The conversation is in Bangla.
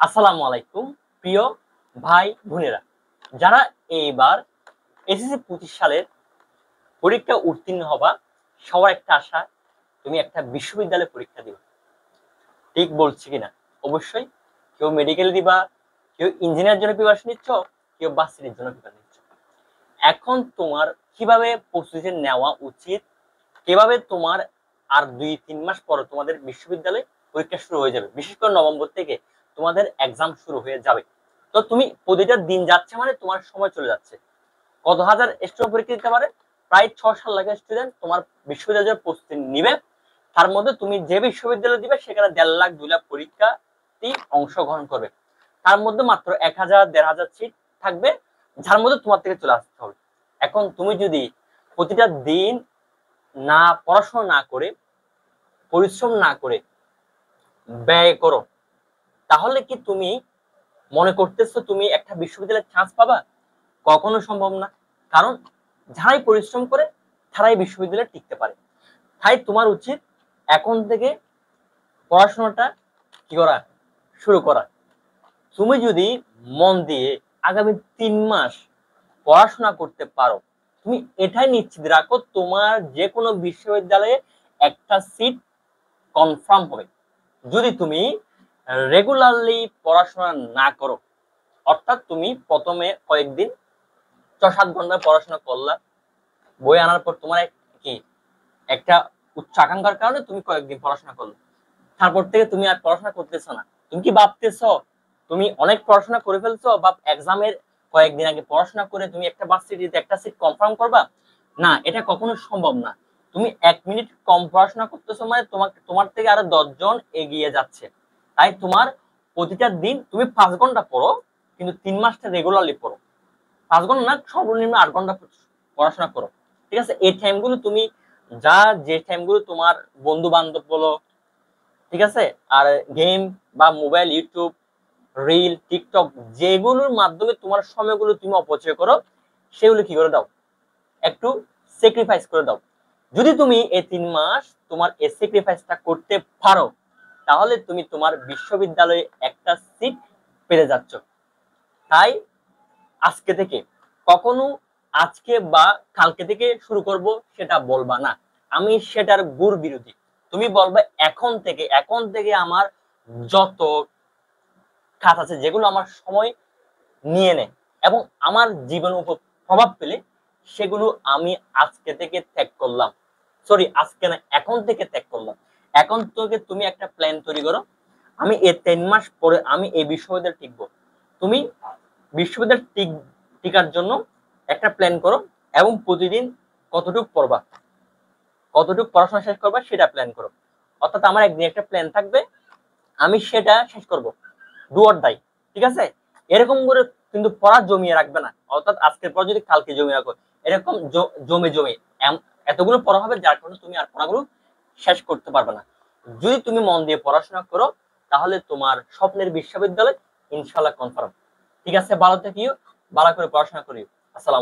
আসসালামু আলাইকুম প্রিয় ভাই বোনেরা, যারা এইবার এসএসসি 25 সালের পরীক্ষা উত্তীর্ণ হবা, সবার একটা আশা তুমি একটা বিশ্ববিদ্যালয়ে পরীক্ষা দিবা। ঠিক বলছি কিনা? অবশ্যই। কেউ মেডিকেল দিবা, কেউ ইঞ্জিনিয়ার জন্য প্রিপারেশন নিচ্ছ, কেউ ভার্সিটির জন্য প্রিপারেশন নিচ্ছ। এখন তোমার কিভাবে প্রস্তুতি নেওয়া উচিত, কিভাবে তোমার আর 2-3 মাস পরে তোমাদের বিশ্ববিদ্যালয়ে পরীক্ষা শুরু হয়ে যাবে, বিশেষ করে নভেম্বর থেকে তোমাদের এক্সাম শুরু হয়ে যাবে। তো তুমি প্রতিটা দিন যাচ্ছে মানে তোমার সময় চলে যাচ্ছে। কত হাজার স্টুডেন্ট পরীক্ষা দিতে পারে? প্রায় 6-7 লাখ স্টুডেন্ট তোমার বিশ্ববিদ্যালয়ের প্রস্তুতি নিবে। তার মধ্যে তুমি যে বিশ্ববিদ্যালয় দিবে সেখানে 1.5 লাখ 2 লাখ পরীক্ষার্থী অংশগ্রহণ করবে। তার মধ্যে মাত্র 1000-1500 সিট থাকবে, যার মধ্যে তোমার থেকে চলে আসতে হবে। এখন তুমি যদি প্রতিটা দিন না পড়াশোনা না করে, পরিশ্রম না করে ব্যয় করো, তাহলে কি তুমি মনে করতেছো তুমি একটা বিশ্ববিদ্যালয়ে চান্স পাবা? কখনো সম্ভব না। কারণ যারাই পরিশ্রম করে তারাই বিশ্ববিদ্যালয়ে টিকতে পারে। তাই তোমার উচিত এখন থেকে পড়াশোনাটা কি করা, শুরু করা। তুমি যদি মন দিয়ে আগামী 3 মাস পড়াশোনা করতে পারো, তুমি এটাই নিশ্চিত রাখো তোমার যে কোনো বিশ্ববিদ্যালয়ে একটা সিট কনফার্ম হবে। যদি তুমি রেগুলারলি পড়াশোনা না করো, অর্থাৎ তুমি প্রথমে কয়েকদিন 6-7 ঘন্টা পড়াশোনা করলা, বই আনার পর তোমার কি একটা উচ্চ আকাঙ্ক্ষার কারণে তুমি কয়েকদিন পড়াশোনা করলে, তারপর থেকে তুমি আর পড়াশোনা করতেছো না। তুমি কি ভাবতেছো তুমি অনেক পড়াশোনা করে ফেলছো বা এক্সামের কয়েকদিন আগে পড়াশোনা করে তুমি একটা ভার্সিটিতে একটা সিট কনফার্ম করবা? না, এটা কখনো সম্ভব না। তুমি 1 মিনিট কম পড়াশোনা করতেছো মানে তোমার থেকে আরো 10 জন এগিয়ে যাচ্ছে। তাই তোমার প্রতিটা দিন তুমি 5 ঘন্টা পড়ো, কিন্তু 3 মাসটা রেগুলারলি পড়ো। 5 ঘন্টা না, সর্বনিম্ন 8 ঘন্টা পড়াশোনা করো। ঠিক আছে? এই টাইমগুলো তুমি যে টাইমগুলো তোমার বন্ধু বান্ধব বলো, ঠিক আছে, আর গেম বা মোবাইল, ইউটিউব, রিল, টিকটক, যেগুলোর মাধ্যমে তোমার সময়গুলো তুমি অপচয় করো, সেগুলো কি করে দাও, একটু স্যাক্রিফাইস করে দাও। যদি তুমি এই 3 মাস তোমার এই স্যাক্রিফাইসটা করতে পারো, তাহলে তুমি তোমার বিশ্ববিদ্যালয়ে একটা সিট পেয়ে যাচ্ছ। তাই আজকে থেকে কখনো আজকে বা কালকে থেকে শুরু করব সেটা বলবা না। আমি সেটার গুড় বিরোধী। তুমি বলবে এখন থেকে আমার যত কাজ আছে যেগুলো আমার সময় নিয়ে নেয় এবং আমার জীবনের উপর প্রভাব ফেলে, সেগুলো আমি আজকে থেকে ত্যাগ করলাম। সরি, আজকে না, এখন থেকে ত্যাগ করলাম। এখন থেকে তুমি একটা প্ল্যান তৈরি করো, আমি এই 3 মাস পরে আমি এই বিশ্ববিদ্যালয়ে টিকবো। তুমি বিশ্ববিদ্যালয় টিকার জন্য একটা প্ল্যান করো এবং প্রতিদিন কতটুকু পড়বা, কতটুকু পড়াশোনা শেষ করবা সেটা প্ল্যান করো। অর্থাৎ আমার একদিন একটা প্ল্যান থাকবে, আমি সেটা শেষ করব, ডু অর ডাই। ঠিক আছে? এরকম করে কিন্তু পড়া জমিয়ে রাখবে না। অর্থাৎ আজকের পর যদি কালকে জমিয়ে রাখো, এরকম জমে জমে এতগুলো পড়া হবে যার কারণে তুমি আর পড়াগুলো শেষ করতে পারবে না। যদি তুমি মন দিয়ে পড়াশোনা করো, তাহলে তোমার স্বপ্নের বিশ্ববিদ্যালয় ইনশাল্লাহ কনফার্ম। ঠিক আছে? ভালো থাকিও, ভালো করে পড়াশোনা করিও। আসসালাম।